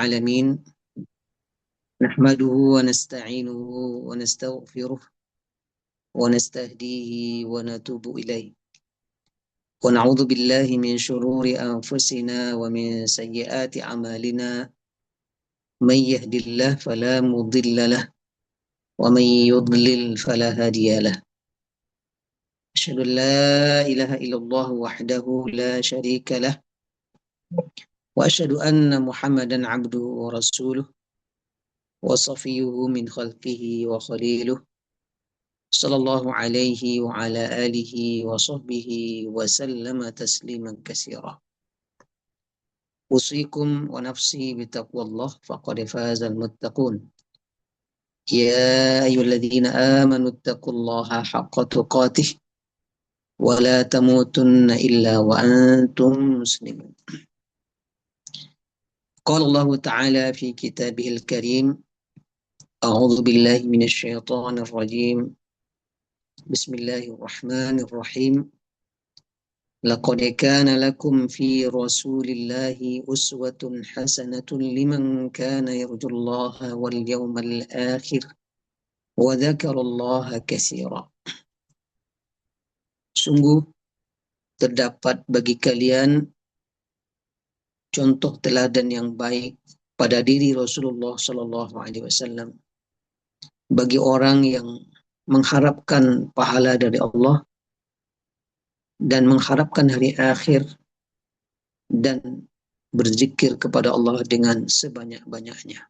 العالمين نحمده ونستعينه ونستغفره ونستهديه ونتوب إليه ونعوذ بالله من شرور أنفسنا ومن سيئات أعمالنا من يهد الله فلا مضل له ومن يضلل فلا هادي له أشهد أن لا إله إلا الله وحده لا شريك له وأشهد أن محمدا عبده ورسوله وصفيه من خلقه وخليله صلى الله عليه وعلى آله وصحبه وسلم تسليما كثيرا أوصيكم ونفسي بتقوى الله فقد فاز المتقون يا أيها الذين آمنوا اتقوا الله حق تقاته ولا تموتن إلا وأنتم مسلمون قال الله تعالى في كتابه الكريم أعوذ بالله من الشيطان الرجيم بسم الله الرحمن الرحيم لقد كان لكم في رسول الله أسوة حسنة لمن كان يرجو الله واليوم الآخر وذكر الله كثيرا. Sungguh terdapat bagi kalian contoh teladan yang baik pada diri Rasulullah Sallallahu Alaihi Wasallam bagi orang yang mengharapkan pahala dari Allah dan mengharapkan hari akhir dan berzikir kepada Allah dengan sebanyak-banyaknya.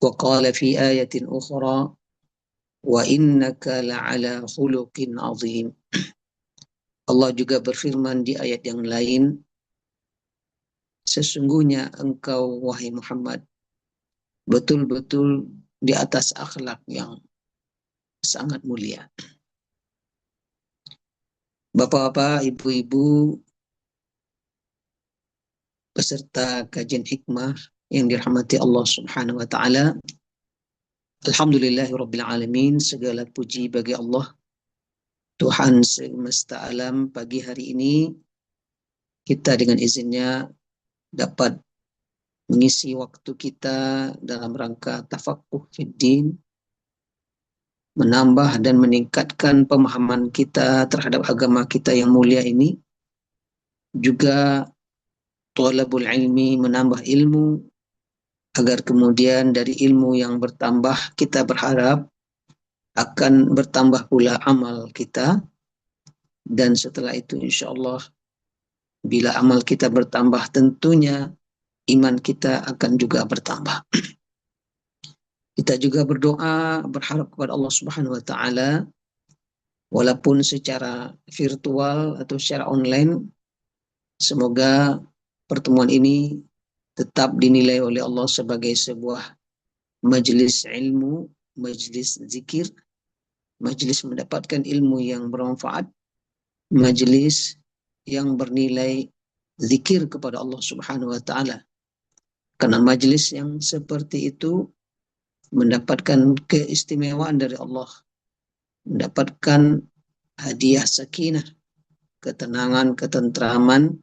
Wa qala fi ayatin ukhra wa innaka la'ala khuluqin azim. Allah juga berfirman di ayat yang lain, sesungguhnya engkau wahai Muhammad betul-betul di atas akhlak yang sangat mulia. Bapak-bapak, ibu-ibu, peserta kajian hikmah yang dirahmati Allah Subhanahu wa taala. Alhamdulillahirabbil alamin, segala puji bagi Allah Tuhan semesta alam. Pagi hari ini kita dengan izinnya dapat mengisi waktu kita dalam rangka tafaqquh fiddin, menambah dan meningkatkan pemahaman kita terhadap agama kita yang mulia ini. Juga thalabul ilmi, menambah ilmu, agar kemudian dari ilmu yang bertambah kita berharap akan bertambah pula amal kita. Dan setelah itu insyaallah bila amal kita bertambah tentunya iman kita akan juga bertambah. Kita juga berdoa berharap kepada Allah Subhanahu wa taala walaupun secara virtual atau secara online, semoga pertemuan ini tetap dinilai oleh Allah sebagai sebuah majelis ilmu, majelis zikir, majelis mendapatkan ilmu yang bermanfaat, majelis yang bernilai zikir kepada Allah Subhanahu wa taala. Karena majelis yang seperti itu mendapatkan keistimewaan dari Allah, mendapatkan hadiah sakinah, ketenangan, ketentraman,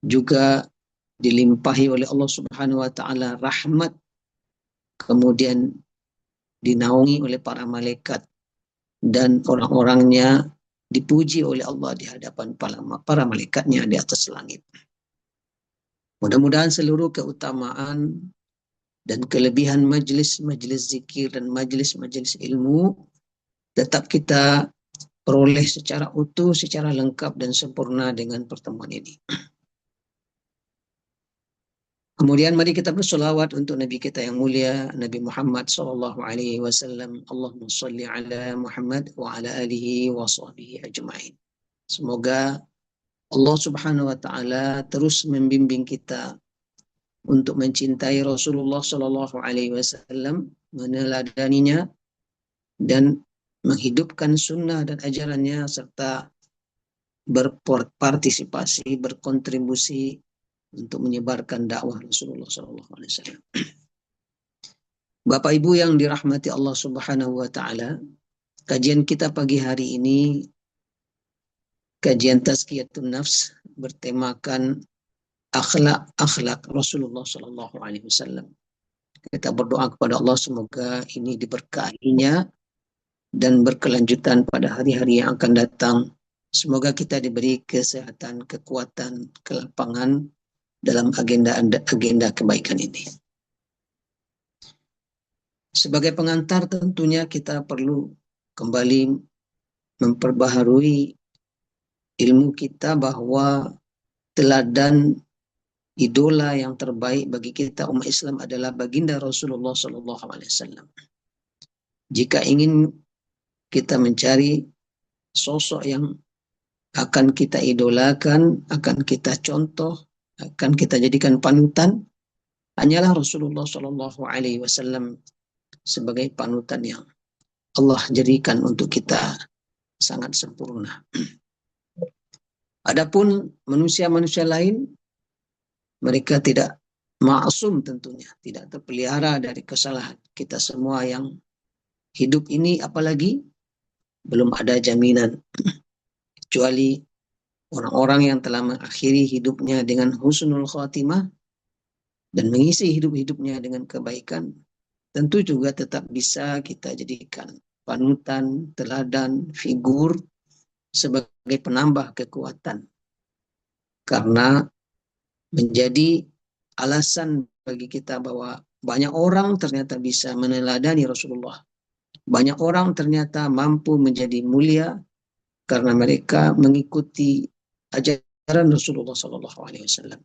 juga dilimpahi oleh Allah Subhanahu wa taala rahmat, kemudian dinaungi oleh para malaikat dan orang-orangnya dipuji oleh Allah di hadapan para malaikatnya di atas langit. Mudah-mudahan seluruh keutamaan dan kelebihan majlis-majlis zikir dan majlis-majlis ilmu tetap kita peroleh secara utuh, secara lengkap dan sempurna dengan pertemuan ini. Kemudian mari kita bersolawat untuk Nabi kita yang mulia, Nabi Muhammad sallallahu alaihi wasallam. Allahumma shalli ala Muhammad wa ala alihi wa sahbihi ajma'in. Semoga Allah Subhanahu wa taala terus membimbing kita untuk mencintai Rasulullah sallallahu alaihi wasallam, meneladaninya dan menghidupkan sunnah dan ajarannya serta berpartisipasi, berkontribusi untuk menyebarkan dakwah Rasulullah sallallahu alaihi wasallam. Bapak Ibu yang dirahmati Allah Subhanahu wa taala, kajian kita pagi hari ini kajian tazkiyatun nafs bertemakan akhlak Rasulullah Sallallahu Alaihi Wasallam. Kita berdoa kepada Allah semoga ini diberkahinya dan berkelanjutan pada hari-hari yang akan datang. Semoga kita diberi kesehatan, kekuatan, kelapangan dalam agenda kebaikan ini. Sebagai pengantar tentunya kita perlu kembali memperbaharui ilmu kita bahwa teladan idola yang terbaik bagi kita umat Islam adalah baginda Rasulullah SAW. Jika ingin kita mencari sosok yang akan kita idolakan, akan kita contoh, akan kita jadikan panutan, hanyalah Rasulullah SAW sebagai panutan yang Allah jadikan untuk kita sangat sempurna. Adapun manusia-manusia lain, mereka tidak maksum tentunya, tidak terpelihara dari kesalahan. Kita semua yang hidup ini apalagi belum ada jaminan, kecuali orang-orang yang telah mengakhiri hidupnya dengan husnul khatimah dan mengisi hidup-hidupnya dengan kebaikan, tentu juga tetap bisa kita jadikan panutan, teladan, figur sebagai penambah kekuatan. Karena menjadi alasan bagi kita bahwa banyak orang ternyata bisa meneladani Rasulullah. Banyak orang ternyata mampu menjadi mulia karena mereka mengikuti ajaran Rasulullah SAW.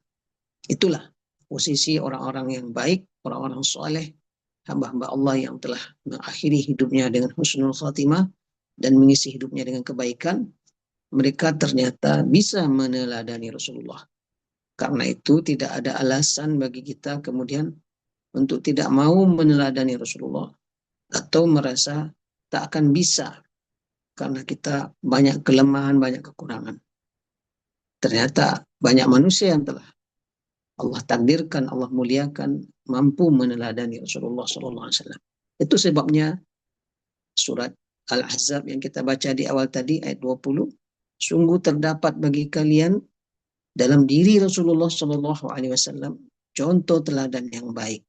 Itulah posisi orang-orang yang baik, orang-orang soleh, hamba-hamba Allah yang telah mengakhiri hidupnya dengan husnul khatimah dan mengisi hidupnya dengan kebaikan. Mereka ternyata bisa meneladani Rasulullah. Karena itu tidak ada alasan bagi kita kemudian untuk tidak mau meneladani Rasulullah atau merasa tak akan bisa karena kita banyak kelemahan, banyak kekurangan. Ternyata banyak manusia yang telah Allah takdirkan, Allah muliakan, mampu meneladani Rasulullah SAW. Itu sebabnya surat Al-Ahzab yang kita baca di awal tadi, ayat 20, sungguh terdapat bagi kalian dalam diri Rasulullah SAW contoh teladan yang baik.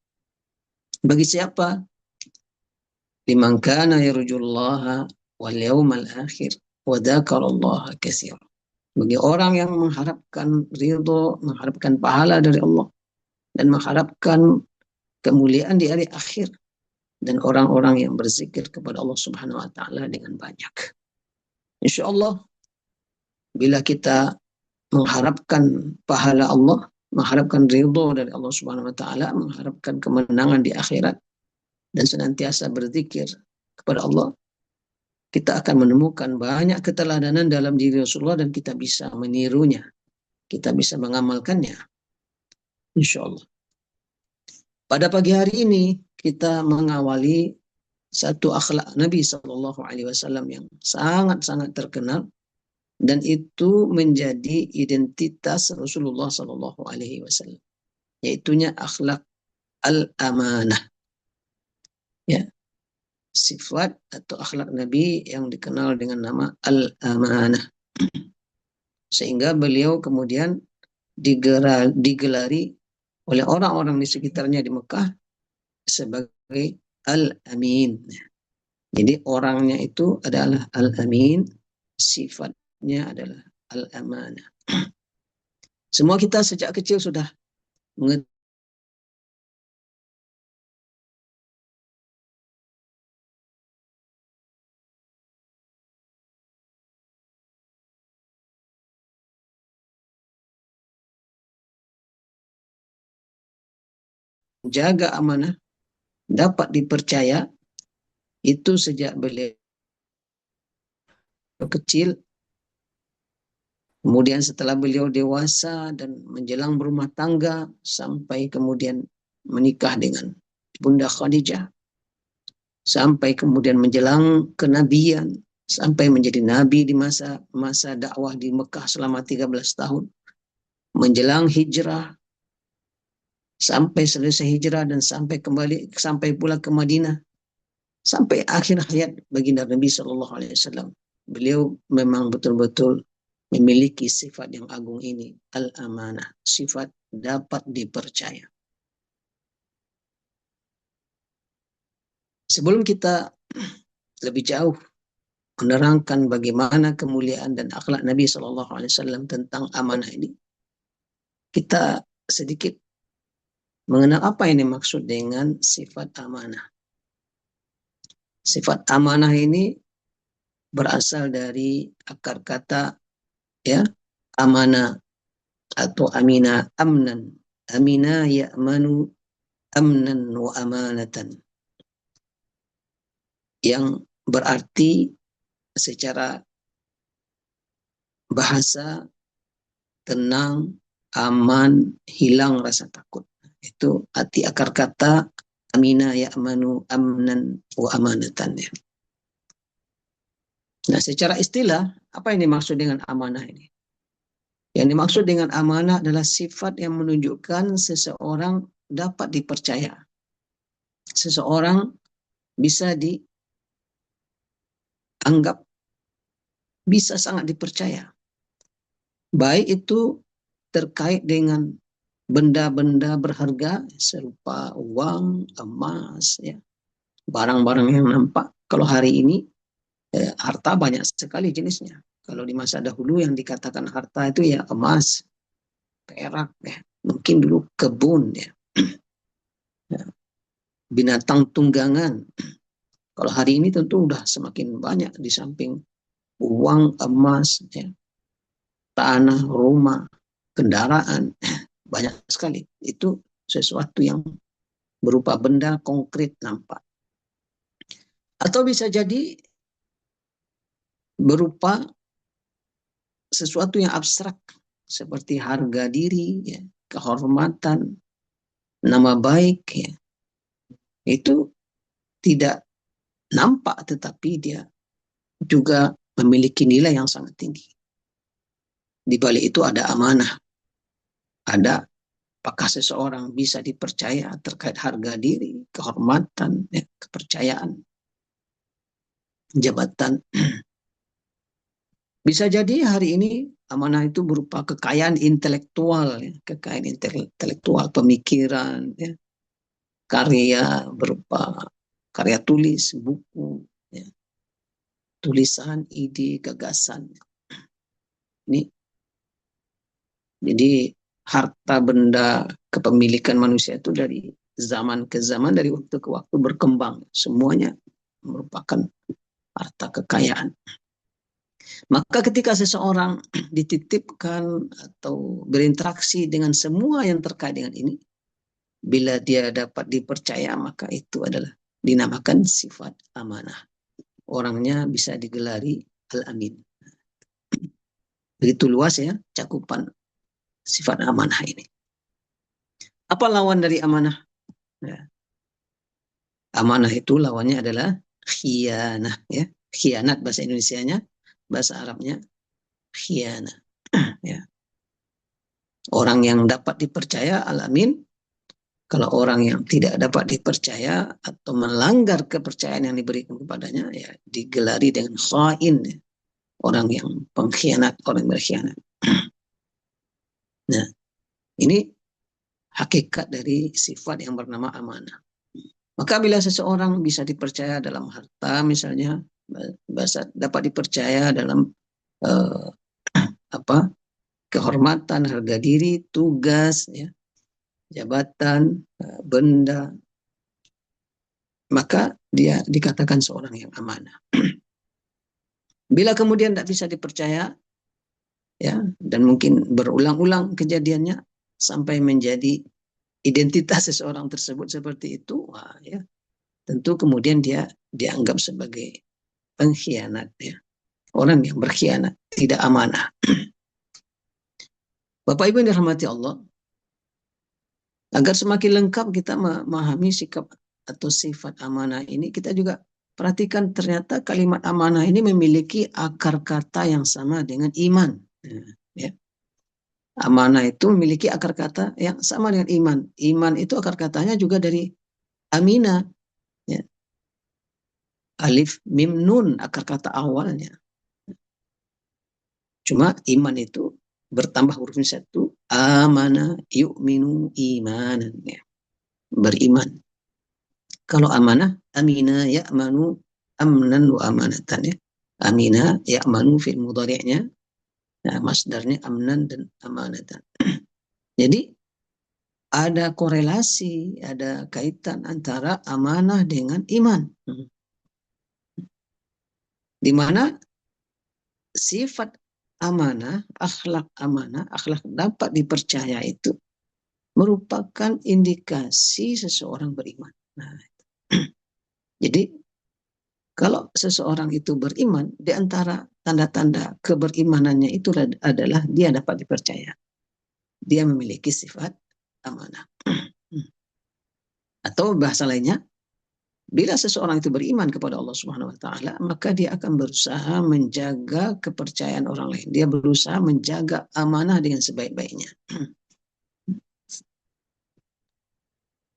Bagi siapa? Liman kana yarjullaha wal yawmal akhir wa dzakarallaha katsiran. Bagi orang yang mengharapkan ridho, mengharapkan pahala dari Allah dan mengharapkan kemuliaan di hari akhir, dan orang-orang yang berzikir kepada Allah Subhanahu wa taala dengan banyak. Insya Allah bila kita mengharapkan pahala Allah, mengharapkan ridho dari Allah Subhanahu wa taala, mengharapkan kemenangan di akhirat dan senantiasa berzikir kepada Allah, kita akan menemukan banyak keteladanan dalam diri Rasulullah dan kita bisa menirunya, kita bisa mengamalkannya, insya Allah. Pada pagi hari ini kita mengawali satu akhlak Nabi Sallallahu Alaihi Wasallam yang sangat-sangat terkenal dan itu menjadi identitas Rasulullah Sallallahu Alaihi Wasallam, yaitunya akhlak al-amanah. Ya, sifat atau akhlak Nabi yang dikenal dengan nama al-amanah. Sehingga beliau kemudian digelari oleh orang-orang di sekitarnya di Mekah sebagai Al-Amin. Jadi orangnya itu adalah Al-Amin, sifatnya adalah Al-Amanah. Semua kita sejak kecil sudah menjaga amanah, dapat dipercaya, itu sejak beliau kecil. Kemudian setelah beliau dewasa dan menjelang berumah tangga, sampai kemudian menikah dengan Bunda Khadijah, sampai kemudian menjelang kenabian, sampai menjadi nabi di masa dakwah di Mekah selama 13 tahun, menjelang hijrah, sampai selesai hijrah dan sampai pula ke Madinah, sampai akhir hayat baginda Nabi Shallallahu Alaihi Wasallam. Beliau memang betul-betul memiliki sifat yang agung ini, al-amanah, sifat dapat dipercaya. Sebelum kita lebih jauh menerangkan bagaimana kemuliaan dan akhlak Nabi SAW tentang amanah ini, kita sedikit mengenal apa yang dimaksud dengan sifat amanah. Sifat amanah ini berasal dari akar kata ya amanah atau amina amnan. Amina ya'manu amnan wa amanatan. Yang berarti secara bahasa tenang, aman, hilang rasa takut. Itu arti akar kata amina ya'manu amnan wa amanatan. Nah, secara istilah, apa yang dimaksud dengan amanah ini? Yang dimaksud dengan amanah adalah sifat yang menunjukkan seseorang dapat dipercaya. Seseorang bisa dianggap, bisa sangat dipercaya. Baik itu terkait dengan benda-benda berharga serupa uang, emas, ya, barang-barang yang nampak. Kalau hari ini harta banyak sekali jenisnya. Kalau di masa dahulu yang dikatakan harta itu ya emas, perak, ya. Mungkin dulu kebun, ya. Binatang tunggangan. Kalau hari ini tentu udah semakin banyak di samping uang, emas, ya, tanah, rumah, kendaraan, banyak sekali. Itu sesuatu yang berupa benda konkret nampak. Atau bisa jadi berupa sesuatu yang abstrak seperti harga diri, ya, kehormatan, nama baik, ya. Itu tidak nampak tetapi dia juga memiliki nilai yang sangat tinggi. Di balik itu ada amanah, ada apakah seseorang bisa dipercaya terkait harga diri, kehormatan, ya, kepercayaan, jabatan. Bisa jadi hari ini amanah itu berupa kekayaan intelektual, ya, kekayaan intelektual, pemikiran, ya, karya berupa karya tulis, buku, ya, tulisan, ide, gagasan. Ini jadi harta benda kepemilikan manusia itu dari zaman ke zaman, dari waktu ke waktu berkembang. Semuanya merupakan harta kekayaan. Maka ketika seseorang dititipkan atau berinteraksi dengan semua yang terkait dengan ini, bila dia dapat dipercaya, maka itu adalah dinamakan sifat amanah. Orangnya bisa digelari al-amin. Begitu luas ya cakupan sifat amanah ini. Apa lawan dari amanah? Ya. Amanah itu lawannya adalah khianah, ya. Khianat bahasa Indonesianya, bahasa Arabnya khianah. Ya. Orang yang dapat dipercaya al-amin. Kalau orang yang tidak dapat dipercaya atau melanggar kepercayaan yang diberikan kepadanya, ya digelari dengan khain, ya. Orang yang pengkhianat, orang yang berkhianat. Nah, ini hakikat dari sifat yang bernama amanah. Maka bila seseorang bisa dipercaya dalam harta, misalnya, dapat dipercaya dalam eh, apa kehormatan, harga diri, tugas, ya, jabatan, benda, maka dia dikatakan seorang yang amanah. Bila kemudian tidak bisa dipercaya, ya, dan mungkin berulang-ulang kejadiannya sampai menjadi identitas seseorang tersebut seperti itu, wah, ya, tentu kemudian dia dianggap sebagai pengkhianat, ya, orang yang berkhianat, tidak amanah. Bapak Ibu yang dirahmati Allah, agar semakin lengkap kita memahami sikap atau sifat amanah ini, kita juga perhatikan ternyata kalimat amanah ini memiliki akar kata yang sama dengan iman. Ya. Amanah itu memiliki akar kata yang sama dengan iman. Iman itu akar katanya juga dari amina. Ya. Alif, mim, nun, akar kata awalnya. Cuma iman itu bertambah hurufnya satu, amana yu'minu imanan, ya, beriman. Kalau amanah, amina ya'manu amnan wa amanatan, ya. Amina ya'manu fil mudhari'nya, nah, masdarnya amnan dan amanatan. Jadi ada korelasi, ada kaitan antara amanah dengan iman. Di mana sifat amanah, akhlak dapat dipercaya itu merupakan indikasi seseorang beriman. Nah, jadi kalau seseorang itu beriman, di antara tanda-tanda keberimanannya itu adalah dia dapat dipercaya. Dia memiliki sifat amanah. Atau bahasa lainnya, bila seseorang itu beriman kepada Allah Subhanahu wa taala, maka dia akan berusaha menjaga kepercayaan orang lain. Dia berusaha menjaga amanah dengan sebaik-baiknya.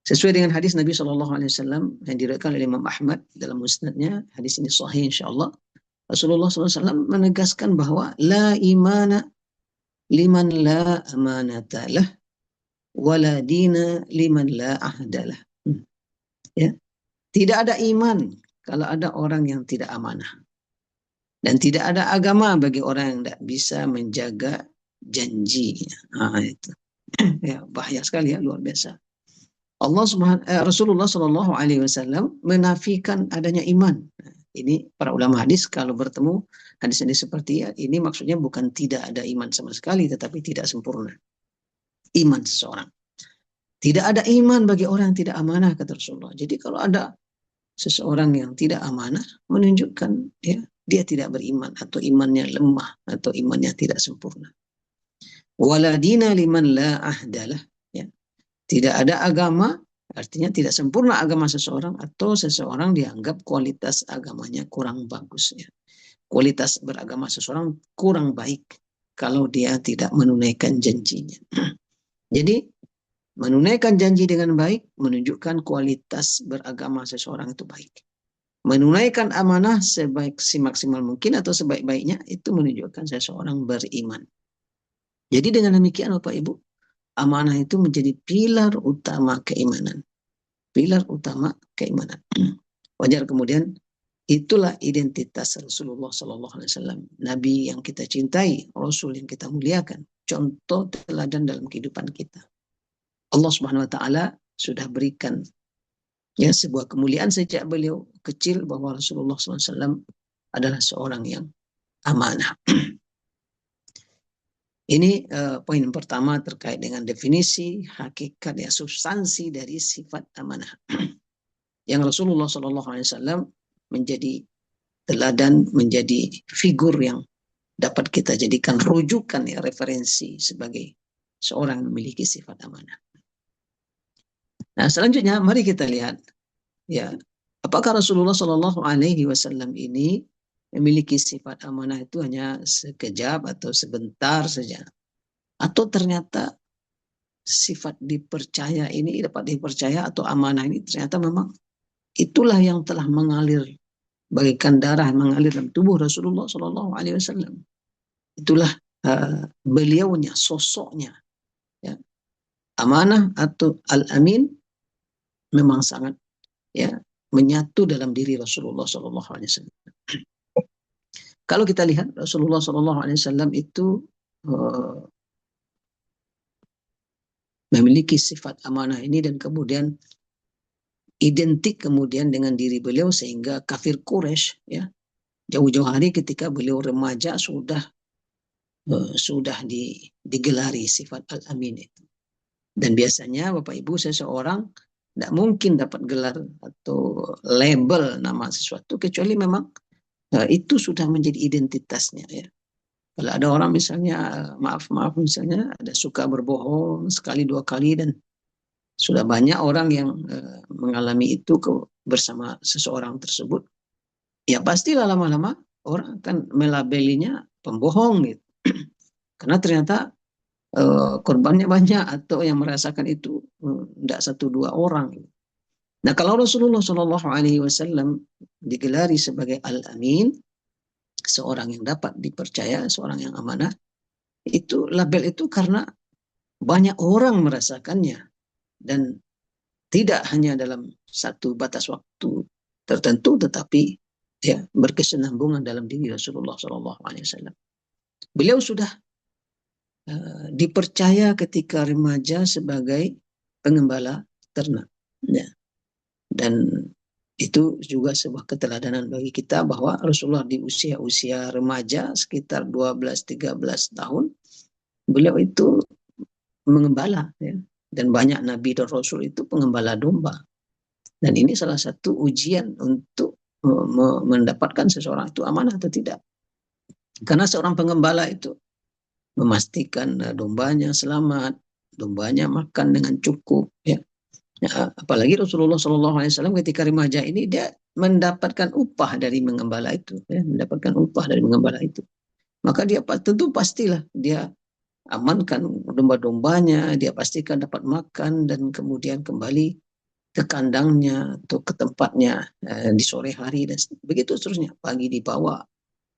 Sesuai dengan hadis Nabi Shallallahu Alaihi Wasallam yang diriwayatkan oleh Imam Ahmad dalam musnadnya, hadis ini sahih insyaallah. Rasulullah SAW menegaskan bahwa la imana liman la amanata lah, wala dina liman la ahdalah. Ya. Tidak ada iman kalau ada orang yang tidak amanah. Dan tidak ada agama bagi orang yang tidak bisa menjaga janji. Nah, itu. Ya, bahaya sekali, ya, luar biasa. Rasulullah Shallallahu Alaihi Wasallam menafikan adanya iman. Nah, ini para ulama hadis kalau bertemu hadis ini seperti ini maksudnya bukan tidak ada iman sama sekali, tetapi tidak sempurna iman seseorang. Tidak ada iman bagi orang yang tidak amanah, kata Rasulullah. Jadi kalau ada seseorang yang tidak amanah, menunjukkan ya dia tidak beriman atau imannya lemah atau imannya tidak sempurna. Waladina liman la ahdalah. Tidak ada agama, artinya tidak sempurna agama seseorang atau seseorang dianggap kualitas agamanya kurang bagus. Ya. Kualitas beragama seseorang kurang baik kalau dia tidak menunaikan janjinya. Jadi menunaikan janji dengan baik menunjukkan kualitas beragama seseorang itu baik. Menunaikan amanah semaksimal mungkin atau sebaik-baiknya itu menunjukkan seseorang beriman. Jadi dengan demikian Bapak Ibu, amanah itu menjadi pilar utama keimanan. Pilar utama keimanan. Wajar kemudian itulah identitas Rasulullah SAW. Nabi yang kita cintai, Rasul yang kita muliakan. Contoh teladan dalam kehidupan kita. Allah Subhanahu Wa Taala sudah berikan ya sebuah kemuliaan sejak beliau kecil bahwa Rasulullah SAW adalah seorang yang amanah. Ini poin pertama terkait dengan definisi, hakikat, ya, substansi dari sifat amanah. Yang Rasulullah SAW menjadi teladan, menjadi figur yang dapat kita jadikan rujukan, ya, referensi sebagai seorang yang memiliki sifat amanah. Nah, selanjutnya mari kita lihat, ya, apakah Rasulullah SAW ini memiliki sifat amanah itu hanya sekejap atau sebentar saja, atau ternyata sifat dipercaya ini dapat dipercaya atau amanah ini ternyata memang itulah yang telah mengalir bagaikan darah mengalir dalam tubuh Rasulullah SAW. Itulah beliaunya, sosoknya, ya. Amanah atau al-amin memang sangat, ya, menyatu dalam diri Rasulullah SAW. Kalau kita lihat Rasulullah SAW itu memiliki sifat amanah ini dan kemudian identik kemudian dengan diri beliau sehingga kafir Quraisy, ya, jauh-jauh hari ketika beliau remaja sudah digelari sifat al-amin itu. Dan biasanya Bapak Ibu seseorang tidak mungkin dapat gelar atau label nama sesuatu kecuali memang itu sudah menjadi identitasnya, ya. Kalau ada orang misalnya maaf misalnya ada suka berbohong sekali dua kali dan sudah banyak orang yang mengalami itu bersama seseorang tersebut, ya pastilah lama-lama orang akan melabelinya pembohong gitu. Karena ternyata korbannya banyak atau yang merasakan itu tidak satu dua orang. Nah, kalau Rasulullah SAW digelari sebagai Al-Amin, seorang yang dapat dipercaya, seorang yang amanah, Itu label itu karena banyak orang merasakannya, dan tidak hanya dalam satu batas waktu tertentu, tetapi ya berkesinambungan dalam diri Rasulullah SAW. Beliau sudah dipercaya ketika remaja sebagai pengembala ternak. Ya. Dan itu juga sebuah keteladanan bagi kita bahwa Rasulullah di usia-usia remaja sekitar 12-13 tahun, beliau itu mengembala, ya. Dan banyak nabi dan rasul itu pengembala domba. Dan ini salah satu ujian untuk mendapatkan seseorang itu amanah atau tidak. Karena seorang pengembala itu memastikan dombanya selamat, dombanya makan dengan cukup, ya. Ya, apalagi Rasulullah SAW ketika remaja ini dia mendapatkan upah dari mengembala itu, ya, mendapatkan upah dari mengembala itu. Maka dia tentu pastilah dia amankan domba-dombanya, dia pastikan dapat makan dan kemudian kembali ke kandangnya atau ke tempatnya di sore hari dan begitu seterusnya. Pagi dibawa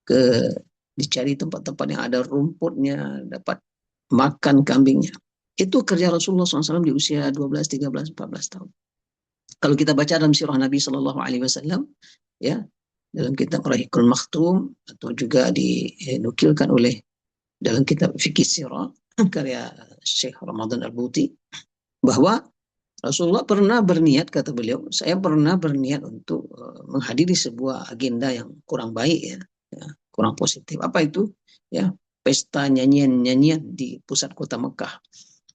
ke dicari tempat-tempat yang ada rumputnya, dapat makan kambingnya. Itu kerja Rasulullah SAW di usia 12, 13, 14 tahun. Kalau kita baca dalam sirah Nabi Shallallahu Alaihi Wasallam, ya, dalam kitab Rahiqul Maktum atau juga dinukilkan oleh dalam kitab Fikih Sirah karya Syekh Ramadan Al-Buti, bahwa Rasulullah pernah berniat, kata beliau, saya pernah berniat untuk menghadiri sebuah agenda yang kurang baik, ya, kurang positif. Apa itu? Ya, pesta nyanyian-nyanyian di pusat kota Mekah.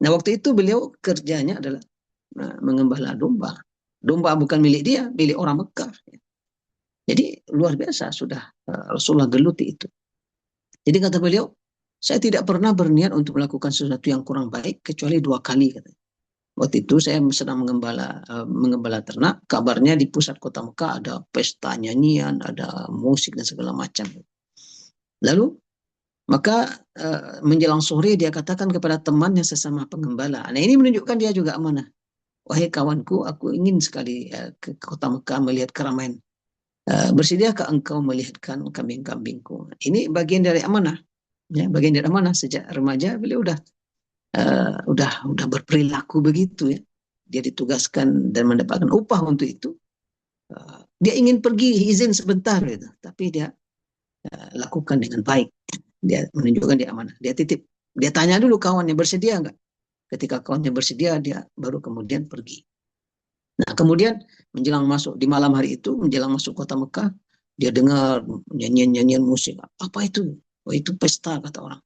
Nah, waktu itu beliau kerjanya adalah mengembala domba. Domba bukan milik dia, milik orang Mekah. Jadi luar biasa sudah Rasulullah geluti itu. Jadi kata beliau, saya tidak pernah berniat untuk melakukan sesuatu yang kurang baik kecuali 2 kali. Katanya. Waktu itu saya sedang mengembala ternak. Kabarnya di pusat kota Mekah ada pesta nyanyian, ada musik dan segala macam. Lalu maka menjelang sore dia katakan kepada temannya sesama pengembala. Nah, ini menunjukkan dia juga amanah. Wahai kawanku, aku ingin sekali ke kota Mekah melihat keramaian. Bersediakah engkau melihatkan kambing-kambingku? Ini bagian dari amanah. Ya, bagian dari amanah. Sejak remaja beliau udah berperilaku begitu, ya. Dia ditugaskan dan mendapatkan upah untuk itu. Dia ingin pergi izin sebentar gitu, tapi dia lakukan dengan baik. Dia menunjukkan dia amanah. Dia titip. Dia tanya dulu kawannya bersedia nggak. Ketika kawannya bersedia, dia baru kemudian pergi. Nah, kemudian menjelang masuk di malam hari itu, menjelang masuk kota Mekah, dia dengar nyanyian-nyanyian musik. Apa itu? Oh, itu pesta, kata orang.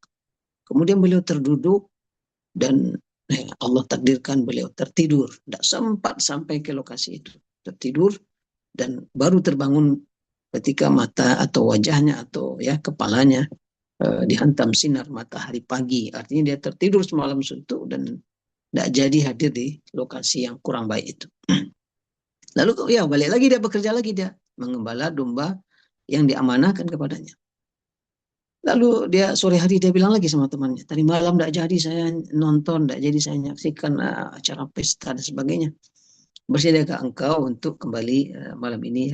Kemudian beliau terduduk dan Allah takdirkan beliau tertidur. Tidak sempat sampai ke lokasi itu. Tertidur dan baru terbangun ketika mata atau wajahnya atau ya kepalanya dihantam sinar matahari pagi. Artinya dia tertidur semalam suntuk dan tidak jadi hadir di lokasi yang kurang baik itu. Lalu ya balik lagi dia bekerja lagi, dia mengembala domba yang diamanahkan kepadanya. Lalu dia sore hari dia bilang lagi sama temannya, tadi malam tidak jadi saya nonton, tidak jadi saya menyaksikan acara pesta dan sebagainya. Bersediakah engkau untuk kembali malam ini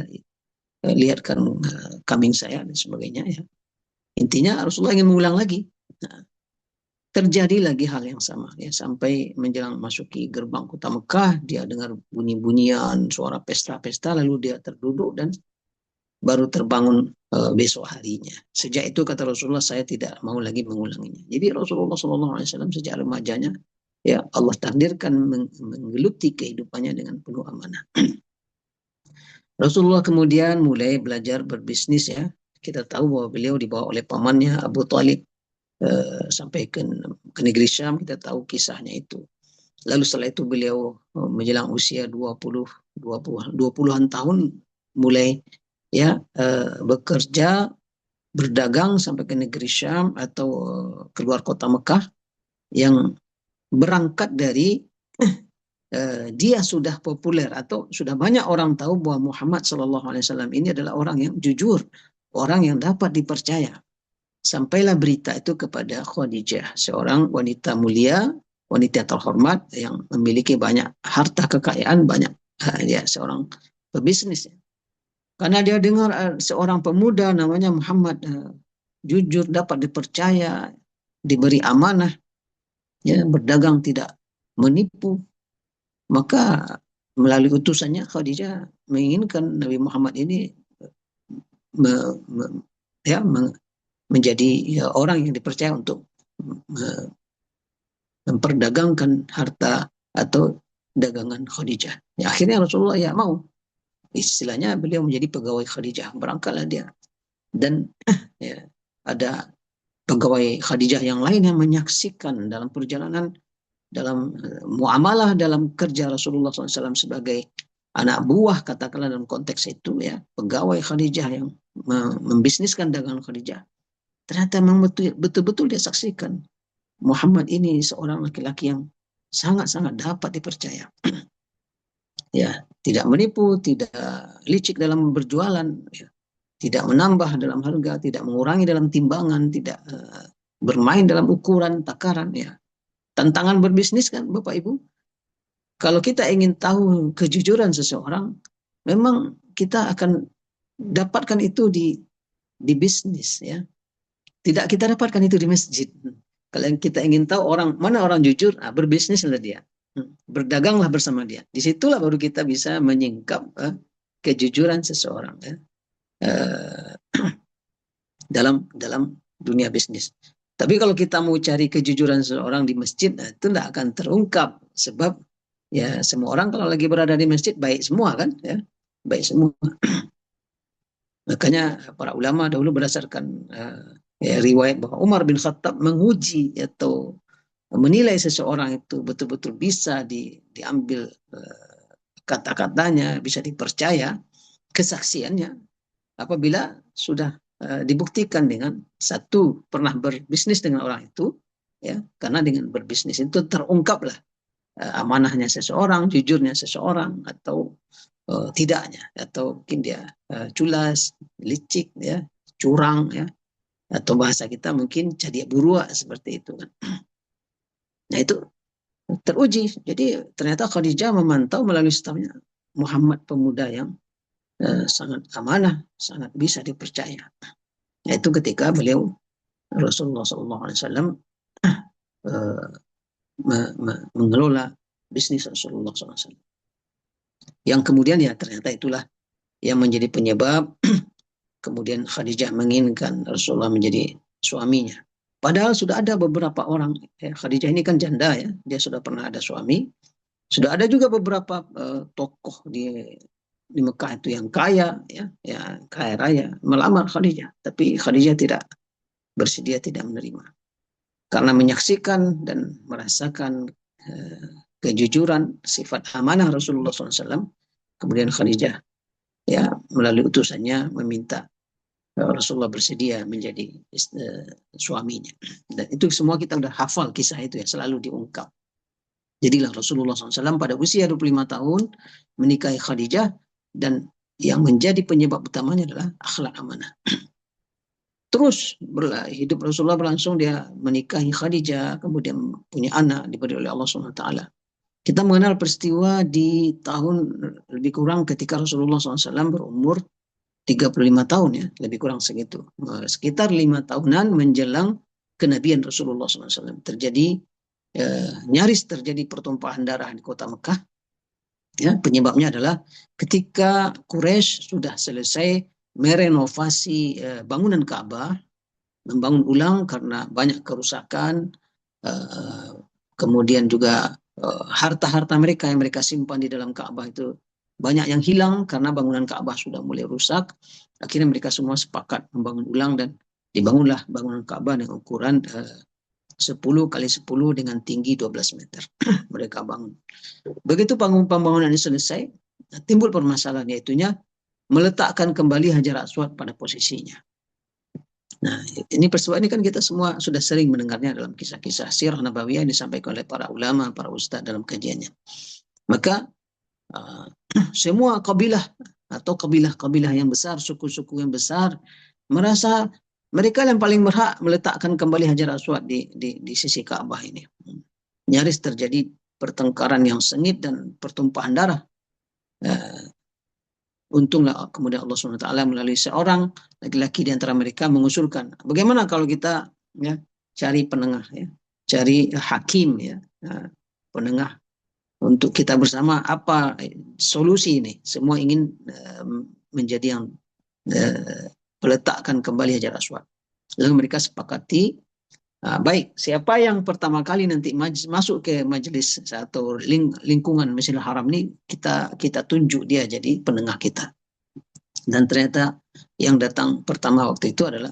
lihatkan kambing saya dan sebagainya, ya. Intinya Rasulullah ingin mengulang lagi. Nah, terjadi lagi hal yang sama, ya, sampai menjelang masuki gerbang kota Mekah, dia dengar bunyi-bunyian suara pesta-pesta, lalu dia terduduk dan baru terbangun besok harinya. Sejak itu kata Rasulullah, saya tidak mau lagi mengulanginya. Jadi Rasulullah SAW sejak remajanya, ya, Allah takdirkan menggeluti kehidupannya dengan penuh amanah. Rasulullah kemudian mulai belajar berbisnis, ya. Kita tahu bahwa beliau dibawa oleh pamannya Abu Talib sampai ke negeri Syam. Kita tahu kisahnya itu. Lalu setelah itu beliau menjelang usia 20-an tahun mulai, ya, bekerja, berdagang sampai ke negeri Syam atau keluar kota Mekah, yang berangkat dari dia sudah populer atau sudah banyak orang tahu bahwa Muhammad SAW ini adalah orang yang jujur, orang yang dapat dipercaya. Sampailah berita itu kepada Khadijah, seorang wanita mulia, wanita terhormat yang memiliki banyak harta kekayaan, banyak, ya, seorang pebisnis. Karena dia dengar seorang pemuda namanya Muhammad jujur, dapat dipercaya, diberi amanah, ya, berdagang tidak menipu, maka melalui utusannya Khadijah menginginkan Nabi Muhammad ini me, me, ya, menjadi ya, orang yang dipercaya untuk memperdagangkan harta atau dagangan Khadijah. Ya, akhirnya Rasulullah ya mau, istilahnya beliau menjadi pegawai Khadijah, berangkatlah dia. Dan ya, ada pegawai Khadijah yang lain yang menyaksikan dalam perjalanan, dalam muamalah, dalam kerja Rasulullah SAW sebagai anak buah, katakanlah dalam konteks itu, ya, pegawai Khadijah yang membisniskan dagangan Khadijah. Ternyata memang betul-betul dia saksikan Muhammad ini seorang laki-laki yang sangat-sangat dapat dipercaya. Ya, tidak menipu, tidak licik dalam berjualan, ya, tidak menambah dalam harga, tidak mengurangi dalam timbangan, tidak bermain dalam ukuran, takaran, ya. Tantangan berbisnis kan, Bapak Ibu, kalau kita ingin tahu kejujuran seseorang, memang kita akan dapatkan itu di bisnis, ya. Tidak kita dapatkan itu di masjid. Kalau kita ingin tahu orang mana orang jujur, berbisnislah dia. Berdaganglah bersama dia. Disitulah baru kita bisa menyingkap kejujuran seseorang, ya, dalam dunia bisnis. Tapi kalau kita mau cari kejujuran seseorang di masjid, itu tidak akan terungkap, sebab ya semua orang kalau lagi berada di masjid baik semua kan, ya, baik semua. Makanya para ulama dahulu berdasarkan ya, riwayat bahwa Umar bin Khattab menguji atau menilai seseorang itu betul-betul bisa diambil kata-katanya, bisa dipercaya kesaksiannya, apabila sudah dibuktikan dengan satu, pernah berbisnis dengan orang itu, ya, karena dengan berbisnis itu terungkaplah amanahnya seseorang, jujurnya seseorang, atau tidaknya, atau mungkin dia culas, licik, ya, curang, ya, atau bahasa kita mungkin cadia burua seperti itu kan. Nah itu teruji. Jadi ternyata Khadijah memantau melalui stafnya Muhammad, pemuda yang sangat amanah, sangat bisa dipercaya. Nah itu ketika beliau Rasulullah SAW mengelola bisnis Rasulullah SAW. Yang kemudian ya ternyata itulah yang menjadi penyebab kemudian Khadijah menginginkan Rasulullah menjadi suaminya. Padahal sudah ada beberapa orang, ya, Khadijah ini kan janda, ya, dia sudah pernah ada suami. Sudah ada juga beberapa tokoh di Mekah itu yang kaya, ya, ya, kaya raya, melamar Khadijah. Tapi Khadijah tidak bersedia, tidak menerima. Karena menyaksikan dan merasakan kejujuran, sifat amanah Rasulullah SAW, kemudian Khadijah, ya, melalui utusannya meminta Rasulullah bersedia menjadi suaminya. Dan itu semua kita udah hafal kisah itu, ya, selalu diungkap. Jadilah Rasulullah SAW pada usia 25 tahun menikahi Khadijah, dan yang menjadi penyebab utamanya adalah akhlak amanah. Terus hidup Rasulullah berlangsung, dia menikahi Khadijah, kemudian punya anak diberi oleh Allah SWT. Kita mengenal peristiwa di tahun lebih kurang ketika Rasulullah SAW berumur 35 tahun, ya, lebih kurang segitu. Sekitar 5 tahunan menjelang kenabian Rasulullah SAW. Nyaris terjadi pertumpahan darah di kota Mekah. Ya, penyebabnya adalah ketika Quraisy sudah selesai merenovasi bangunan Ka'bah, membangun ulang karena banyak kerusakan, kemudian juga harta-harta mereka yang mereka simpan di dalam Ka'bah itu banyak yang hilang karena bangunan Ka'bah sudah mulai rusak. Akhirnya mereka semua sepakat membangun ulang, dan dibangunlah bangunan Ka'bah dengan ukuran 10 kali 10 dengan tinggi 12 meter. Mereka bangun. Begitu pembangunan ini selesai, timbul permasalahan, yaitunya meletakkan kembali Hajar Aswad pada posisinya. Nah, ini peristiwa ini kan kita semua sudah sering mendengarnya dalam kisah-kisah sirah nabawiyah yang disampaikan oleh para ulama, para ustadz dalam kajiannya. Maka semua kabilah atau kabilah-kabilah yang besar, suku-suku yang besar, merasa mereka yang paling berhak meletakkan kembali Hajar Aswad di sisi Ka'bah ini. Nyaris terjadi pertengkaran yang sengit dan pertumpahan darah. Untunglah kemudian Allah SWT melalui seorang laki-laki di antara mereka mengusulkan, bagaimana kalau kita, ya, cari penengah ya, cari hakim ya, penengah untuk kita bersama apa solusi ini. Semua ingin menjadi yang meletakkan kembali Hajar Aswad. Lalu mereka sepakati, baik, siapa yang pertama kali nanti masuk ke majelis atau lingkungan Masjidil Haram ini, kita tunjuk dia jadi penengah kita. Dan ternyata yang datang pertama waktu itu adalah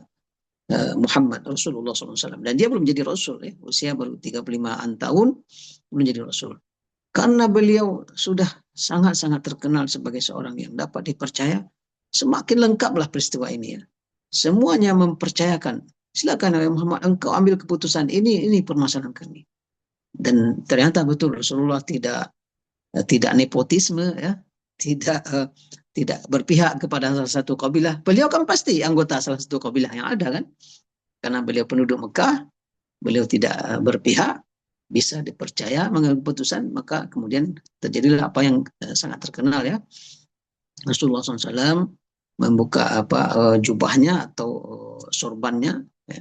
Muhammad Rasulullah SAW. Dan dia belum jadi Rasul ya, usia baru 35-an tahun belum jadi Rasul. Karena beliau sudah sangat-sangat terkenal sebagai seorang yang dapat dipercaya, semakin lengkaplah peristiwa ini ya. Semuanya mempercayakan, silakan Muhammad, engkau ambil keputusan ini permasalahan kami. Dan ternyata betul Rasulullah tidak nepotisme ya, tidak berpihak kepada salah satu kabilah. Beliau kan pasti anggota salah satu kabilah yang ada kan, karena beliau penduduk Mekah, beliau tidak berpihak, bisa dipercaya mengambil keputusan, maka kemudian terjadilah apa yang sangat terkenal ya. Rasulullah SAW membuka jubahnya atau sorbannya ya,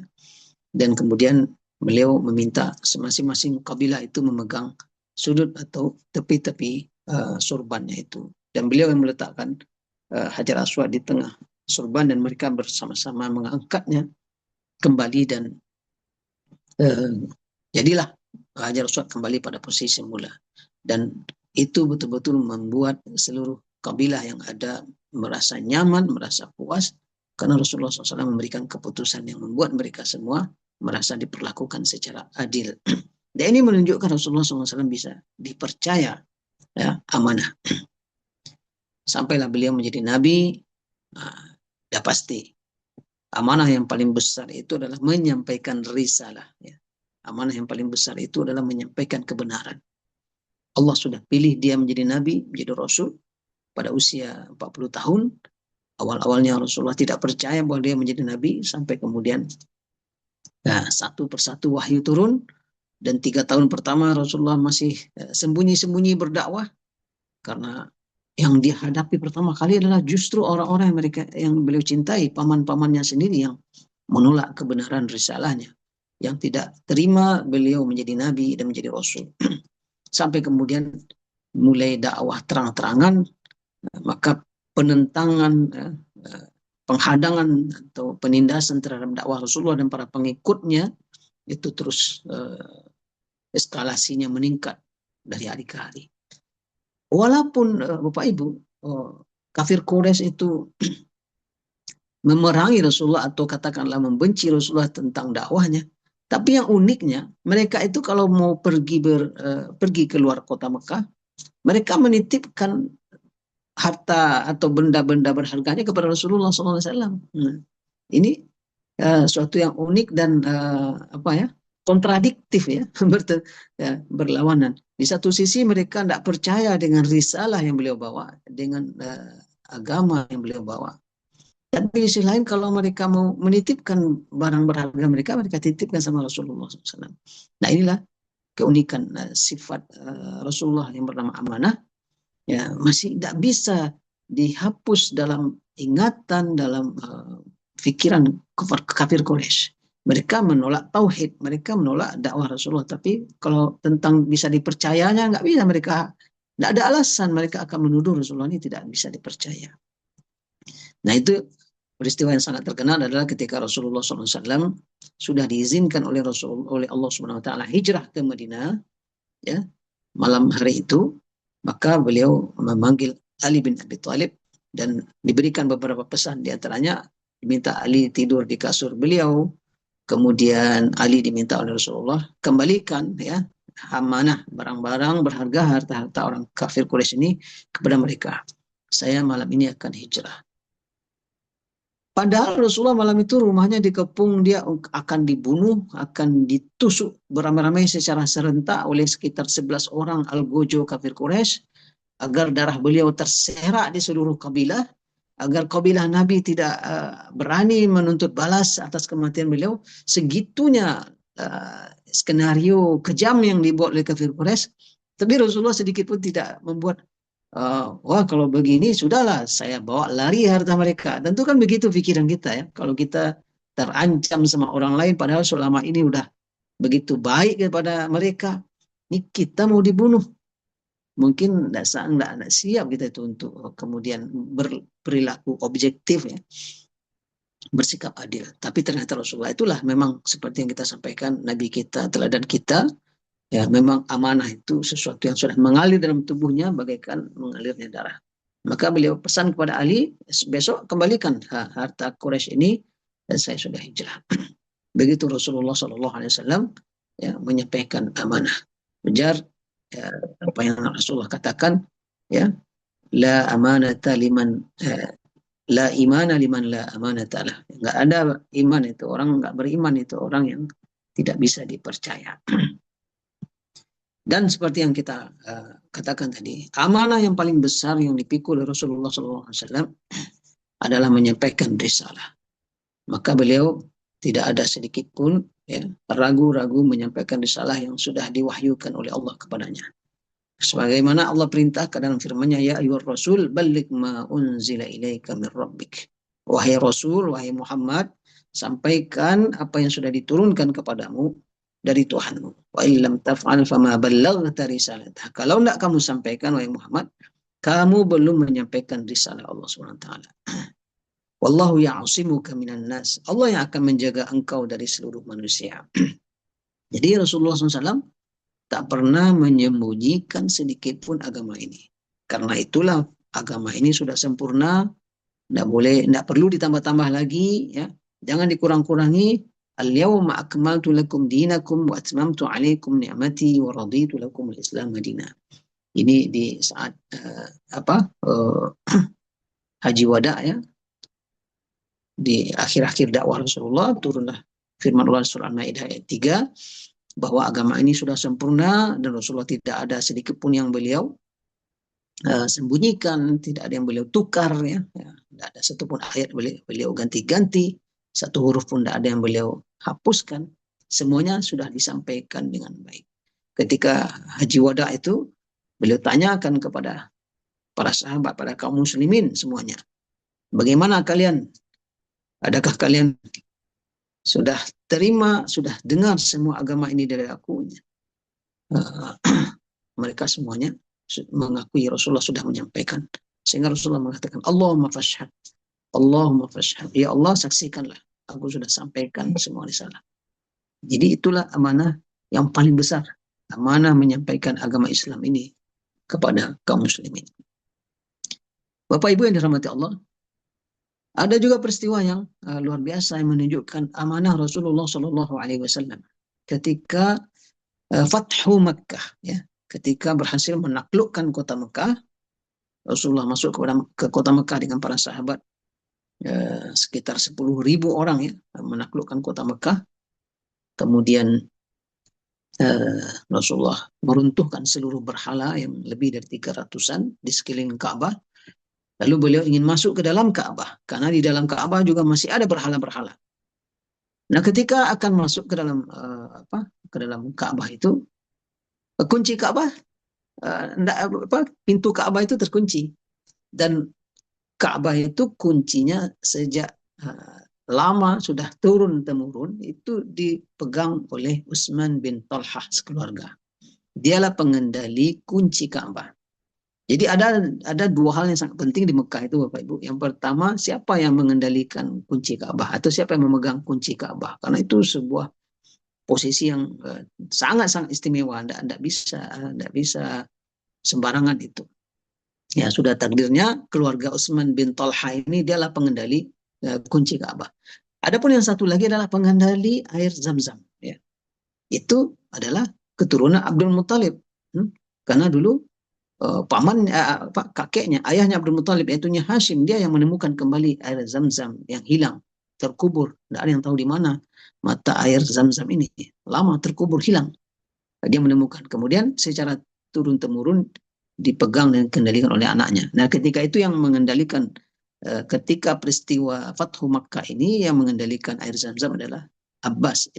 dan kemudian beliau meminta masing-masing kabilah itu memegang sudut atau tepi-tepi sorbannya itu, dan beliau yang meletakkan Hajar Aswad di tengah sorban, dan mereka bersama-sama mengangkatnya kembali, dan jadilah Hajar Aswad kembali pada posisi semula. Dan itu betul-betul membuat seluruh kabilah yang ada merasa nyaman, merasa puas, karena Rasulullah SAW memberikan keputusan yang membuat mereka semua merasa diperlakukan secara adil. Dan ini menunjukkan Rasulullah SAW bisa dipercaya ya, amanah. Sampailah beliau menjadi nabi, sudah pasti amanah yang paling besar itu adalah menyampaikan risalah ya. Amanah yang paling besar itu adalah menyampaikan kebenaran. Allah sudah pilih dia menjadi nabi, menjadi rasul pada usia 40 tahun. Awal-awalnya Rasulullah tidak percaya bahwa dia menjadi nabi, sampai kemudian satu persatu wahyu turun, dan 3 tahun pertama Rasulullah masih sembunyi-sembunyi berdakwah, karena yang dia hadapi pertama kali adalah justru orang-orang yang beliau cintai, paman-pamannya sendiri yang menolak kebenaran risalahnya, yang tidak terima beliau menjadi nabi dan menjadi rasul. Sampai kemudian mulai dakwah terang-terangan, maka penentangan, penghadangan atau penindasan terhadap dakwah Rasulullah dan para pengikutnya itu terus eskalasinya meningkat dari hari ke hari. Walaupun Bapak Ibu, kafir Quraisy itu memerangi Rasulullah atau katakanlah membenci Rasulullah tentang dakwahnya, tapi yang uniknya mereka itu kalau mau pergi keluar kota Mekah, mereka menitipkan harta atau benda-benda berharganya kepada Rasulullah SAW. Nah, ini suatu yang unik dan kontradiktif ya, berlawanan. Di satu sisi mereka tidak percaya dengan risalah yang beliau bawa, dengan agama yang beliau bawa. Dan di sisi lain kalau mereka mau menitipkan barang berharga mereka titipkan sama Rasulullah SAW. Nah inilah keunikan sifat Rasulullah yang bernama amanah, ya, masih tidak bisa dihapus dalam ingatan, dalam pikiran kafir Quraisy. Mereka menolak tauhid, mereka menolak dakwah Rasulullah, tapi kalau tentang bisa dipercayanya nggak bisa, mereka tidak ada alasan mereka akan menuduh Rasulullah ini tidak bisa dipercaya. Nah itu peristiwa yang sangat terkenal adalah ketika Rasulullah SAW sudah diizinkan oleh Allah Subhanahu Wa Taala hijrah ke Madinah, ya, malam hari itu, maka beliau memanggil Ali bin Abi Thalib dan diberikan beberapa pesan. Di antaranya diminta Ali tidur di kasur beliau, kemudian Ali diminta oleh Rasulullah kembalikan ya amanah, barang-barang berharga, harta-harta orang kafir Quraisy ini kepada mereka. Saya malam ini akan hijrah. Padahal Rasulullah malam itu rumahnya dikepung, dia akan dibunuh, akan ditusuk beramai-ramai secara serentak oleh sekitar 11 orang algojo kafir Quraisy, agar darah beliau terserak di seluruh kabilah, agar kabilah Nabi tidak berani menuntut balas atas kematian beliau. Segitunya skenario kejam yang dibuat oleh kafir Quraisy. Tapi Rasulullah sedikit pun tidak membuat wah kalau begini sudahlah saya bawa lari harta mereka. Tentu kan begitu pikiran kita ya. Kalau kita terancam sama orang lain padahal selama ini udah begitu baik kepada mereka, ini kita mau dibunuh. Mungkin tidak siap kita itu untuk kemudian berperilaku objektif ya, bersikap adil. Tapi ternyata Rasulullah itulah memang seperti yang kita sampaikan, Nabi kita, teladan kita, ya memang amanah itu sesuatu yang sudah mengalir dalam tubuhnya bagaikan mengalirnya darah. Maka beliau pesan kepada Ali, besok kembalikan harta Quraisy ini dan saya sudah hijrah. Begitu Rasulullah SAW ya, menyampaikan amanah. Ujar ya, apa yang Rasulullah katakan, ya, la amanata liman la imana liman la amanata lah. Enggak ada iman itu orang, enggak beriman itu orang yang tidak bisa dipercaya. Dan seperti yang kita katakan tadi, amanah yang paling besar yang dipikul oleh Rasulullah SAW adalah menyampaikan risalah. Maka beliau tidak ada sedikit pun ya, ragu-ragu menyampaikan risalah yang sudah diwahyukan oleh Allah kepadanya. Sebagaimana Allah perintahkan dalam firman-Nya, ya ayyuhar rasul balligh ma unzila ilaika min rabbik. Wahai Rasul, wahai Muhammad, sampaikan apa yang sudah diturunkan kepadamu dari Tuhanmu. Wa illam taf'al fama ballaghta risalatah. Kalau tidak kamu sampaikan, wahai Muhammad, kamu belum menyampaikan risalah Allah SWT. Wallahu ya'asimuka minan nas. Allah yang akan menjaga engkau dari seluruh manusia. Jadi Rasulullah SAW tak pernah menyembunyikan sedikit pun agama ini. Karena itulah agama ini sudah sempurna, tidak perlu ditambah-tambah lagi, ya. Jangan dikurang-kurangi. Al-yawma akmaltu lakum dinakum wa atmamtu alaikum ni'mati wa raditu lakum al-islam madina. Ini di saat haji wada ya. Di akhir-akhir dakwah Rasulullah turunlah firman Allah surah Al-Maidah ayat 3 bahwa agama ini sudah sempurna dan Rasulullah tidak ada sedikit pun yang beliau sembunyikan, tidak ada yang beliau tukar ya, tidak ada satupun ayat beliau ganti-ganti, satu huruf pun tidak ada yang beliau hapuskan, semuanya sudah disampaikan dengan baik. Ketika haji wada itu beliau tanyakan kepada para sahabat, pada kaum muslimin semuanya, bagaimana kalian? Adakah kalian sudah terima, sudah dengar semua agama ini dari aku? Mereka semuanya mengakui Rasulullah sudah menyampaikan. Sehingga Rasulullah mengatakan, Allahumma fashhad. Allahumma fashhad. Ya Allah, saksikanlah. Aku sudah sampaikan semua risalah. Jadi itulah amanah yang paling besar. Amanah menyampaikan agama Islam ini kepada kaum muslimin. Bapak Ibu yang dirahmati Allah, ada juga peristiwa yang luar biasa yang menunjukkan amanah Rasulullah SAW ketika Fathu Makkah, ya, ketika berhasil menaklukkan kota Mekah. Rasulullah masuk ke kota Mekah dengan para sahabat, sekitar 10.000 orang ya, menaklukkan kota Mekah. Kemudian Rasulullah meruntuhkan seluruh berhala yang lebih dari 300-an di sekeliling Ka'bah. Lalu beliau ingin masuk ke dalam Ka'bah, karena di dalam Ka'bah juga masih ada berhala-berhala. Nah, ketika akan masuk ke dalam Ka'bah itu, kunci Ka'bah, pintu Ka'bah itu terkunci. Dan Ka'bah itu kuncinya sejak lama sudah turun-temurun itu dipegang oleh Utsman bin Talhah sekeluarga. Dialah pengendali kunci Ka'bah. Jadi ada dua hal yang sangat penting di Mekah itu Bapak Ibu. Yang pertama, siapa yang mengendalikan kunci Ka'bah atau siapa yang memegang kunci Ka'bah. Karena itu sebuah posisi yang sangat-sangat istimewa. Tidak bisa sembarangan itu. Ya, sudah takdirnya keluarga Utsman bin Talha ini dialah pengendali kunci Ka'bah. Adapun yang satu lagi adalah pengendali air Zam-Zam. Ya. Itu adalah keturunan Abdul Muthalib. Karena dulu kakeknya, ayahnya Abdul Muthalib, yaitu Hashim, dia yang menemukan kembali air Zam-Zam yang hilang, terkubur, tidak ada yang tahu di mana mata air Zam-Zam ini, lama terkubur, hilang. Dia menemukan, kemudian secara turun-temurun dipegang dan dikendalikan oleh anaknya. Nah, ketika itu yang mengendalikan, ketika peristiwa Fathu Makkah ini, yang mengendalikan air Zam-Zam adalah Abbas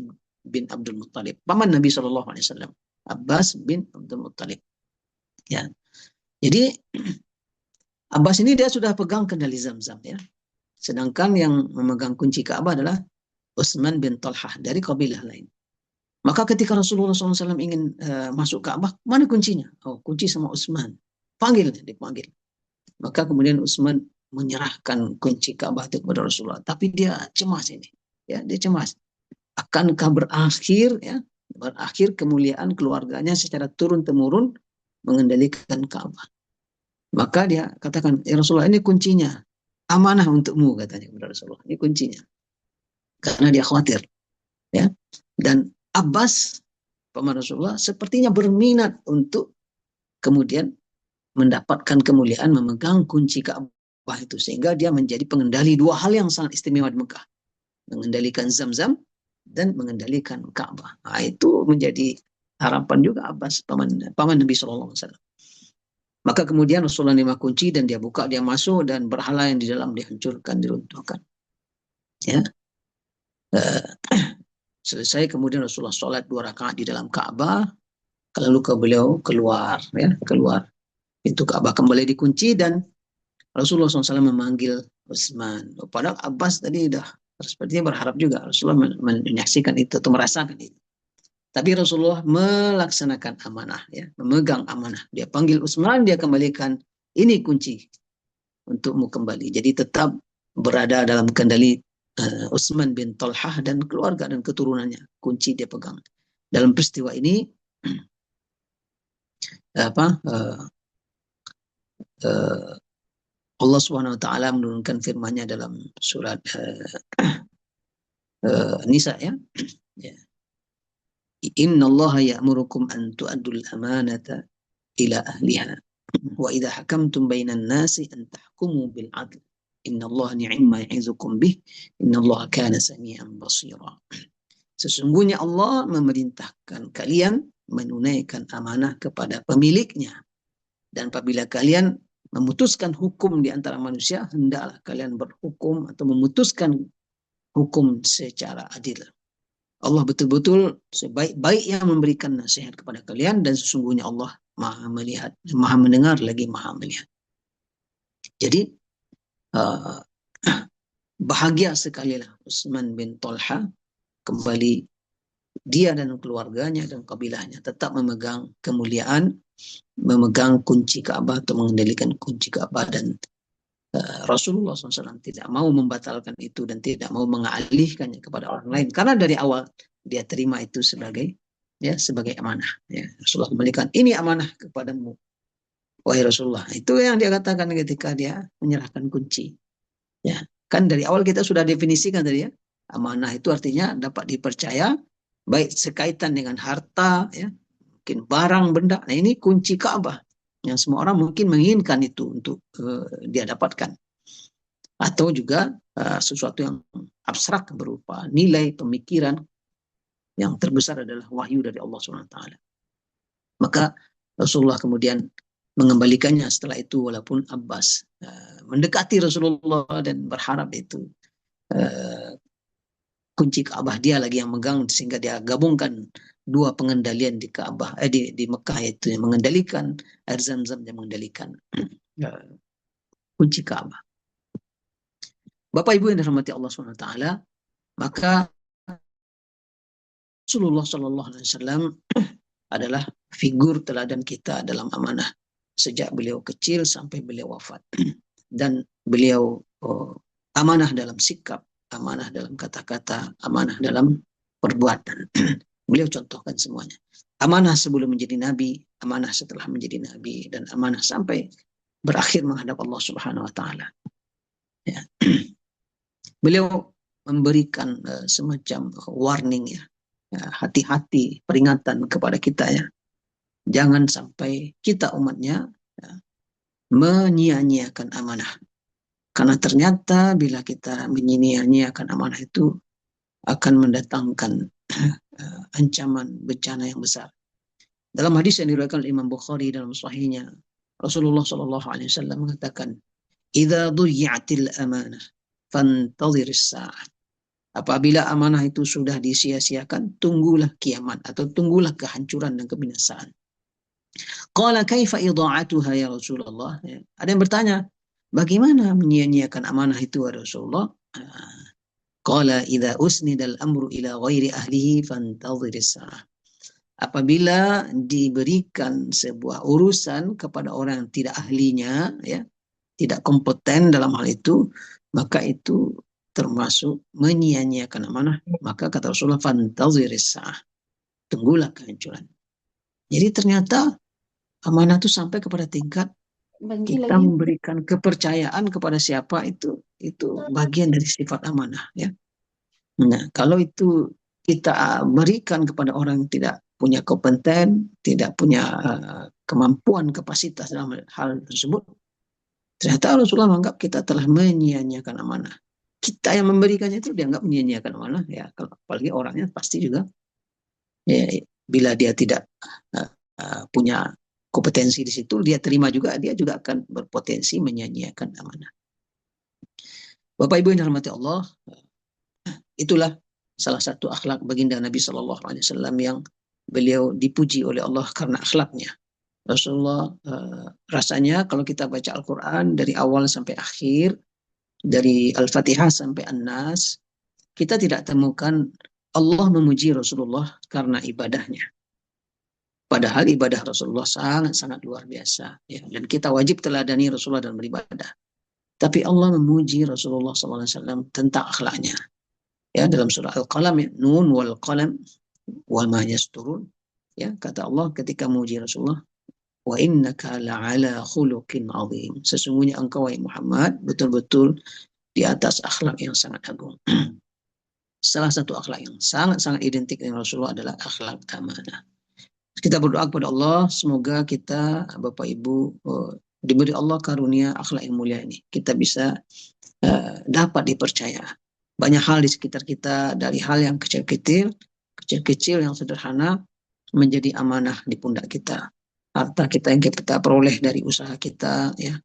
bin Abdul Muthalib, paman Nabi SAW. Abbas bin Abdul Muthalib. Ya. Jadi Abbas ini dia sudah pegang kendali Zam-Zam ya. Sedangkan yang memegang kunci Ka'bah adalah Utsman bin Talhah dari kabilah lain. Maka ketika Rasulullah SAW ingin masuk Ka'bah, mana kuncinya? Oh, kunci sama Utsman. Panggil, dipanggil. Maka kemudian Utsman menyerahkan kunci Ka'bah itu kepada Rasulullah. Tapi dia cemas ini. Ya, dia cemas. Akankah berakhir kemuliaan keluarganya secara turun-temurun mengendalikan Ka'bah. Maka dia katakan, ya Rasulullah, ini kuncinya. Amanah untukmu, katanya kepada Rasulullah. Ini kuncinya. Karena dia khawatir. Ya. Dan Abbas, paman Rasulullah, sepertinya berminat untuk kemudian mendapatkan kemuliaan memegang kunci Ka'bah itu. Sehingga dia menjadi pengendali dua hal yang sangat istimewa di Mekah. Mengendalikan Zam-Zam dan mengendalikan Ka'bah. Nah, itu menjadi harapan juga Abbas, paman Nabi SAW. Maka kemudian Rasulullah lima kunci dan dia buka, dia masuk, dan berhala yang di dalam dihancurkan, diruntuhkan. Ya. Selesai kemudian Rasulullah sholat 2 rakaat di dalam Ka'bah, lalu beliau keluar, ya, keluar pintu Ka'bah, kembali dikunci, dan Rasulullah SAW memanggil Utsman. Padahal Abbas tadi udah sepertinya berharap juga Rasulullah menyaksikan itu atau merasakan itu. Tapi Rasulullah melaksanakan amanah, ya, memegang amanah. Dia panggil Utsman, dia kembalikan, ini kunci untukmu kembali. Jadi tetap berada dalam kendali Utsman bin Talhah dan keluarga dan keturunannya. Kunci dia pegang. Dalam peristiwa ini Allah Subhanahu wa taala menurunkan firman-Nya dalam surat Nisa, ya. Ya. Innallaha ya'murukum an tu'addul amanata ila ahliha wa idza hakamtum bainan nasi an tahkumu bil 'adl. Innallaha ni'ma ya'izukum bih. Innallaha kana samian basira. Sesungguhnya Allah memerintahkan kalian menunaikan amanah kepada pemiliknya. Dan apabila kalian memutuskan hukum di antara manusia, hendaklah kalian berhukum atau memutuskan hukum secara adil. Allah betul-betul sebaik-baiknya memberikan nasihat kepada kalian, dan sesungguhnya Allah Maha melihat, Maha mendengar, lagi Maha melihat. Jadi bahagia sekali lah Utsman bin Talha, kembali dia dan keluarganya dan kabilahnya tetap memegang kemuliaan, memegang kunci Ka'bah atau mengendalikan kunci Ka'bah, dan Rasulullah SAW tidak mau membatalkan itu dan tidak mau mengalihkannya kepada orang lain, karena dari awal dia terima itu sebagai amanah. Ya, Rasulullah kembalikan, ini amanah kepadamu, wahai Rasulullah. Itu yang dia katakan ketika dia menyerahkan kunci. Ya, kan dari awal kita sudah definisikan tadi, ya, amanah itu artinya dapat dipercaya, baik sekaitan dengan harta, ya, mungkin barang benda. Nah, ini kunci Ka'bah yang semua orang mungkin menginginkan itu untuk dia dapatkan. Atau juga sesuatu yang abstrak berupa nilai pemikiran, yang terbesar adalah wahyu dari Allah SWT. Maka Rasulullah kemudian mengembalikannya setelah itu, walaupun Abbas mendekati Rasulullah dan berharap itu kunci Ka'bah dia lagi yang megang, sehingga dia gabungkan dua pengendalian di Ka'bah, di Mekah, yaitu yang mengendalikan air Zam-Zam dan mengendalikan kunci Ka'bah. Bapak Ibu yang dirahmati Allah SWT, maka Rasulullah SAW adalah figur teladan kita dalam amanah sejak beliau kecil sampai beliau wafat. Dan beliau amanah dalam sikap, amanah dalam kata-kata, amanah dalam perbuatan. Beliau contohkan semuanya. Amanah sebelum menjadi nabi, amanah setelah menjadi nabi, dan amanah sampai berakhir menghadap Allah Subhanahu wa taala. Ya. Beliau memberikan semacam warning, ya. Hati-hati, peringatan kepada kita, ya. Jangan sampai kita umatnya, ya, menyia-nyiakan amanah. Karena ternyata bila kita menyia-nyiakan amanah itu akan mendatangkan ancaman bencana yang besar. Dalam hadis yang diriwayatkan Imam Bukhari dalam sahihnya, Rasulullah SAW mengatakan, "Idza dhuyyatil amanah fantadhiris sa'ah." Apabila amanah itu sudah disia-siakan, tunggulah kiamat atau tunggulah kehancuran dan kebinasaan. Qala kaifa idha'atuha ya Rasulullah? Ada yang bertanya, bagaimana menyia-nyiakan amanah itu ya Rasulullah? Qala idza usnidal amru ila ghairi ahlihi fantadhiris sa'ah. Apabila diberikan sebuah urusan kepada orang yang tidak ahlinya, ya, tidak kompeten dalam hal itu, maka itu termasuk menyia-nyiakan amanah. Maka kata Rasulullah, fantadhiris sa'ah, tunggulah kehancuran. Jadi ternyata amanah itu sampai kepada tingkat kita memberikan kepercayaan kepada siapa, itu bagian dari sifat amanah, ya. Nah, kalau itu kita berikan kepada orang yang tidak punya kompeten, tidak punya kemampuan, kapasitas dalam hal tersebut, ternyata Rasulullah menganggap kita telah menyia-nyiakan amanah. Kita yang memberikannya itu dianggap menyia-nyiakan amanah, ya. Kalau apalagi orangnya pasti juga, ya, bila dia tidak punya kompetensi di situ, dia terima juga, dia juga akan berpotensi menyia-nyiakan amanah. Bapak Ibu yang dirahmati Allah, itulah salah satu akhlak baginda Nabi Shallallahu Alaihi Wasallam yang beliau dipuji oleh Allah karena akhlaknya. Rasulullah rasanya kalau kita baca Al-Quran dari awal sampai akhir, dari Al-Fatihah sampai An-Nas, kita tidak temukan Allah memuji Rasulullah karena ibadahnya. Padahal ibadah Rasulullah sangat-sangat luar biasa, ya. Dan kita wajib teladani Rasulullah dalam beribadah. Tapi Allah memuji Rasulullah SAW tentang akhlaknya. Ya, dalam surah Al-Qalam, ya, Nun wal qalam wa ma yasturun. Ya, kata Allah ketika memuji Rasulullah, wa innaka la'ala khuluqin azim. Sesungguhnya engkau wahai Muhammad betul-betul di atas akhlak yang sangat agung. Salah satu akhlak yang sangat-sangat identik dengan Rasulullah adalah akhlak amanah. Kita berdoa kepada Allah, semoga kita, Bapak Ibu, diberi Allah karunia akhlak yang mulia ini. Kita bisa dapat dipercaya. Banyak hal di sekitar kita, dari hal yang kecil-kecil yang sederhana, menjadi amanah di pundak kita. Harta kita yang kita peroleh dari usaha kita, ya,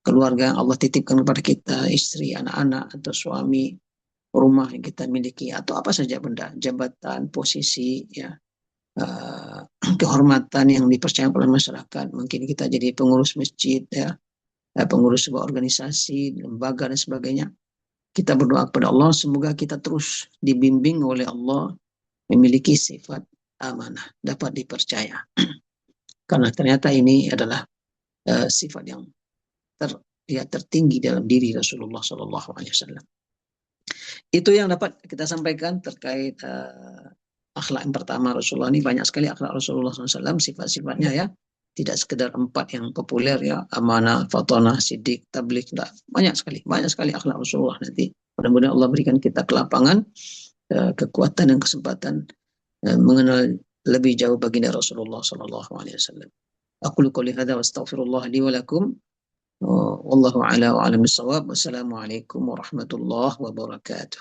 keluarga yang Allah titipkan kepada kita, istri, anak-anak, atau suami, rumah yang kita miliki, atau apa saja benda, jabatan, posisi, ya, kehormatan yang dipercaya oleh masyarakat. Mungkin kita jadi pengurus masjid, ya, pengurus sebuah organisasi, lembaga, dan sebagainya. Kita berdoa kepada Allah, semoga kita terus dibimbing oleh Allah memiliki sifat amanah, dapat dipercaya. Karena ternyata ini adalah sifat yang tertinggi dalam diri Rasulullah SAW. Itu yang dapat kita sampaikan terkait akhlak yang pertama Rasulullah. Ini banyak sekali akhlak Rasulullah SAW, sifat-sifatnya, ya. Tidak sekedar 4 yang populer, ya, amanah, fatonah, sidik, tabligh, banyak sekali akhlak Rasulullah. Nanti mudah-mudahan Allah berikan kita kelapangan, kekuatan dan kesempatan mengenal lebih jauh baginda Rasulullah sallallahu alaihi wasallam. Aku qouli hadza wa astaghfirullah li wa lakum. Wallahu a'la wa a'lam bissawab. Wassalamualaikum warahmatullahi wabarakatuh.